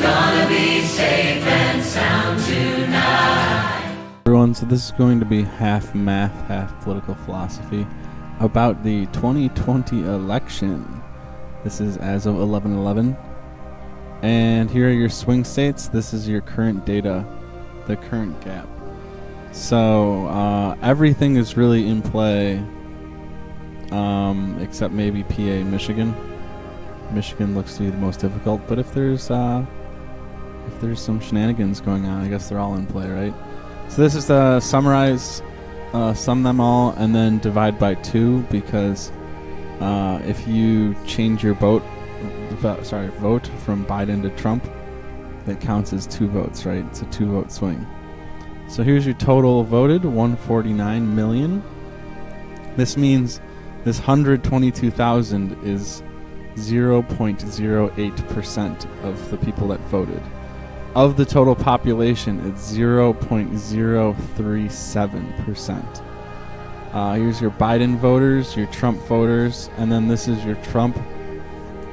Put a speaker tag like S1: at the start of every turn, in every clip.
S1: gonna be safe and sound tonight.
S2: Everyone, so this is going to be half math, half political philosophy about the 2020 election. This is as of 11/11, and here are your swing states. This is your current data, the current gap. So everything is really in play, except maybe PA, Michigan. Michigan looks to be the most difficult, but if there's some shenanigans going on, I guess they're all in play, right? So this is the summarize, sum them all, and then divide by 2, because if you change your vote from Biden to Trump, that counts as 2 votes, right? It's a 2-vote swing. So here's your total voted, 149 million. This means this 122,000 is 0.08% of the people that voted. Of the total population, it's 0.037%. Here's your Biden voters, your Trump voters, and then this is your Trump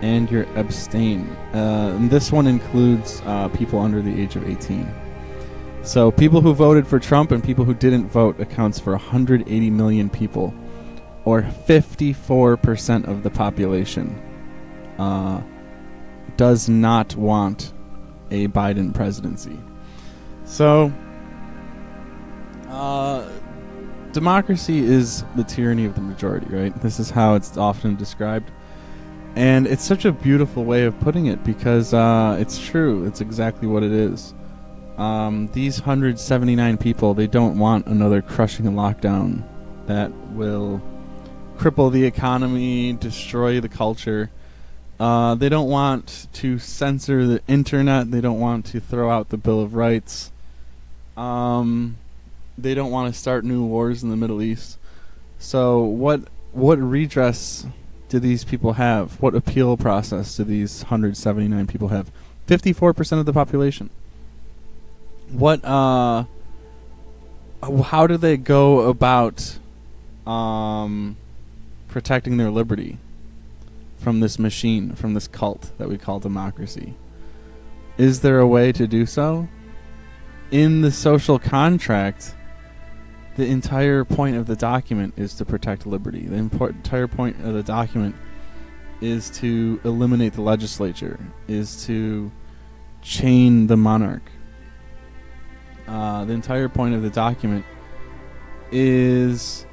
S2: and your abstain. And this one includes people under the age of 18. So people who voted for Trump and people who didn't vote accounts for 180 million people, or 54% of the population does not want a Biden presidency. So democracy is the tyranny of the majority, right? This is how it's often described. And it's such a beautiful way of putting it, because it's true. It's exactly what it is. These 179 people, they don't want another crushing lockdown that will cripple the economy, destroy the culture. They don't want to censor the internet. They don't want to throw out the Bill of Rights. They don't want to start new wars in the Middle East. So what redress do these people have? What appeal process do these 179 people have? 54% of the population. How do they go about protecting their liberty from this machine, from this cult that we call democracy? Is there a way to do so? In the social contract, the entire point of the document is to protect liberty. The entire point of the document is to eliminate the legislature, is to chain the monarch. The entire point of the document is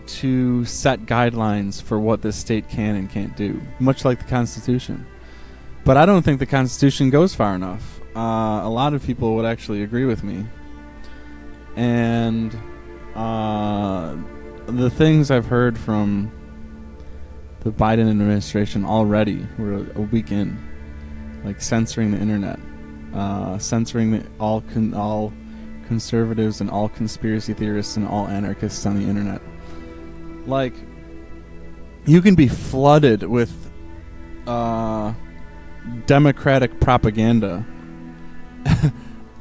S2: to set guidelines for what the state can and can't do, much like the Constitution. But I don't think the Constitution goes far enough. A lot of people would actually agree with me. And the things I've heard from the Biden administration already, we're a week in, like censoring the internet, censoring all conservatives and all conspiracy theorists and all anarchists on the internet. Like, you can be flooded with democratic propaganda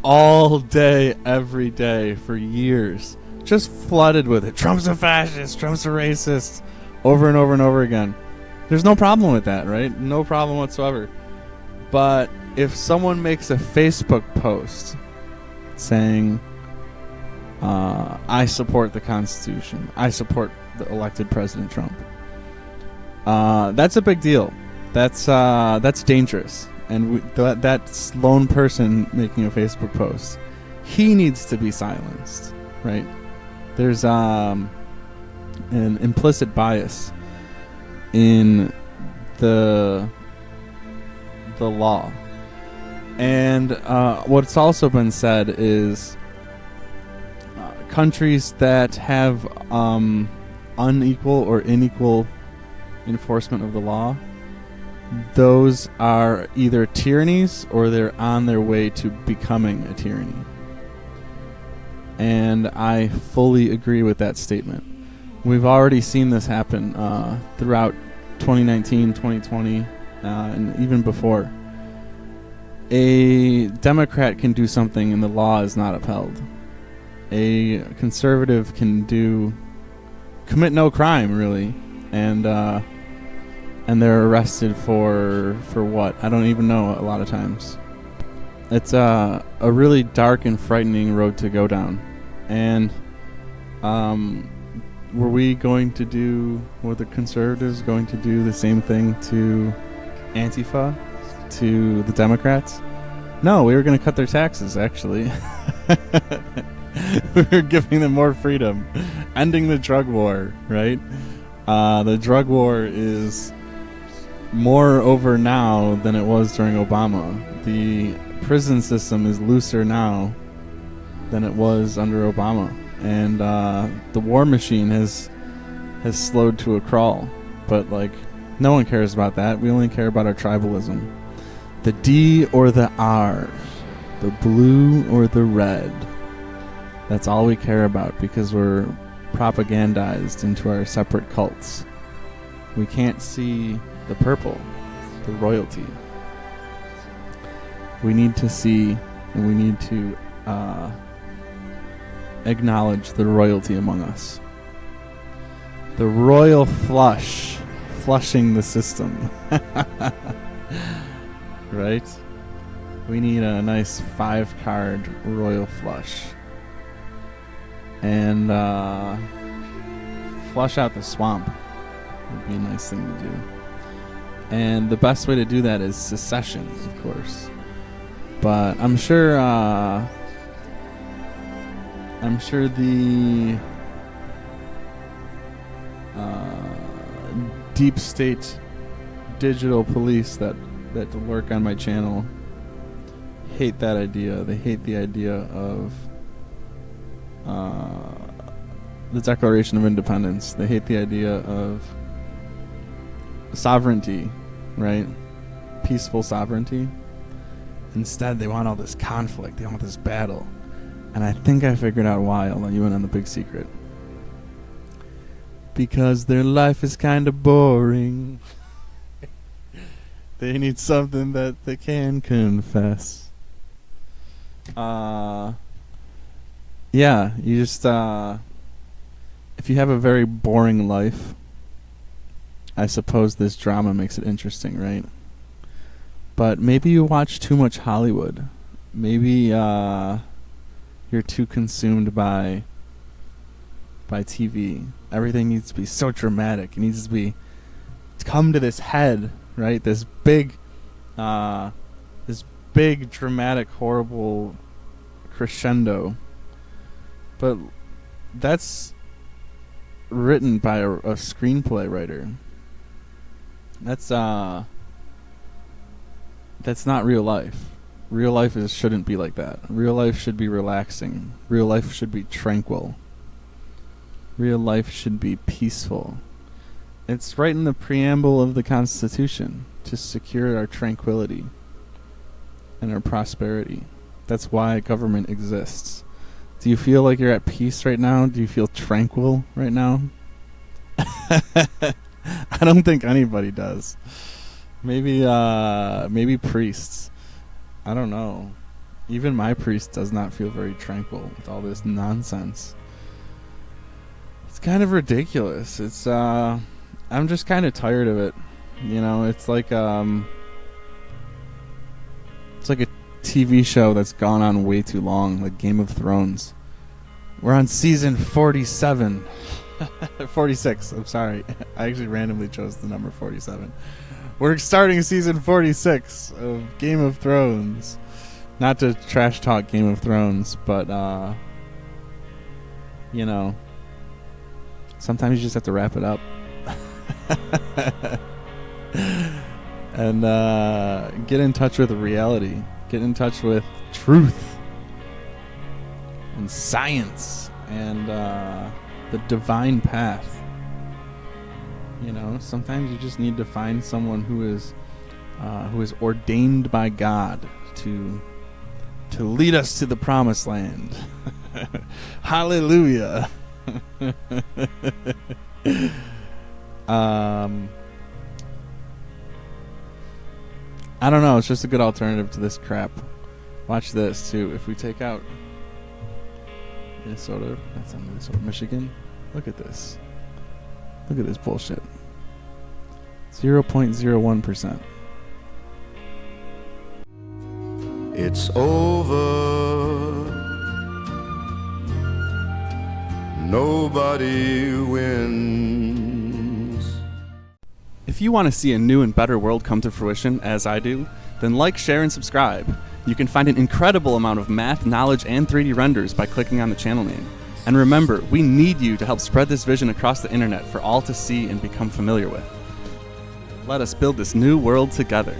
S2: all day, every day, for years. Just flooded with it. Trump's a fascist, Trump's a racist, over and over and over again. There's no problem with that, right? No problem whatsoever. But if someone makes a Facebook post saying, I support the Constitution, I support the elected President Trump, that's a big deal. That's dangerous. And that lone person making a Facebook post, he needs to be silenced, right? There's an implicit bias in the law. And what's also been said is countries that have unequal or unequal enforcement of the law, those are either tyrannies or they're on their way to becoming a tyranny. And I fully agree with that statement. We've already seen this happen throughout 2019, 2020, and even before. A Democrat can do something and the law is not upheld. A conservative can commit no crime, really, and they're arrested for what? I don't even know a lot of times. It's a really dark and frightening road to go down. And were we going to do, were the conservatives going to do the same thing to Antifa, to the Democrats? No, we were going to cut their taxes, actually. We were giving them more freedom, ending the drug war, right? The drug war is more over now than it was during Obama. The prison system is looser now than it was under Obama. And the war machine has slowed to a crawl. But, like, no one cares about that. We only care about our tribalism. The D or the R. The blue or the red. That's all we care about because we're propagandized into our separate cults. We can't see the purple, the royalty. We need to see and we need to acknowledge the royalty among us. The royal flush, flushing the system. Right? We need a nice 5-card royal flush. And flush out the swamp would be a nice thing to do. And the best way to do that is secession, of course. But I'm sure the deep state digital police that work on my channel hate that idea. They hate the idea of the Declaration of Independence. They hate the idea of sovereignty, right? Peaceful sovereignty. Instead, they want all this conflict. They want this battle. And I think I figured out why. I'll let you in on the big secret. Because their life is kind of boring. They need something that they can confess. Yeah, you just, if you have a very boring life, I suppose this drama makes it interesting, right? But maybe you watch too much Hollywood. Maybe, you're too consumed by TV. Everything needs to be so dramatic. It needs to come to this head, right? This big, dramatic, horrible crescendo. But that's written by a screenplay writer. That's not real life. Real life shouldn't be like that. Real life should be relaxing. Real life should be tranquil. Real life should be peaceful. It's right in the preamble of the Constitution to secure our tranquility and our prosperity. That's why government exists. Do you feel like you're at peace right now? Do you feel tranquil right now? I don't think anybody does. Maybe priests. I don't know. Even my priest does not feel very tranquil with all this nonsense. It's kind of ridiculous. It's I'm just kind of tired of it. You know, it's like a TV show that's gone on way too long, like Game of Thrones. We're on season 47. 46, I'm sorry. I actually randomly chose the number 47. We're starting season 46 of Game of Thrones. Not to trash talk Game of Thrones, but, you know, sometimes you just have to wrap it up. And get in touch with reality. Get in touch with truth and science and the divine path. You know, sometimes you just need to find someone who is ordained by God to lead us to the promised land. Hallelujah. I don't know. It's just a good alternative to this crap. Watch this, too. If we take out Minnesota, that's not Minnesota, Michigan. Look at this. Look at this bullshit. 0.01%.
S3: it's over. Nobody wins.
S2: If you want to see a new and better world come to fruition, as I do, then like, share, and subscribe. You can find an incredible amount of math, knowledge, and 3D renders by clicking on the channel name. And remember, we need you to help spread this vision across the internet for all to see and become familiar with. Let us build this new world together.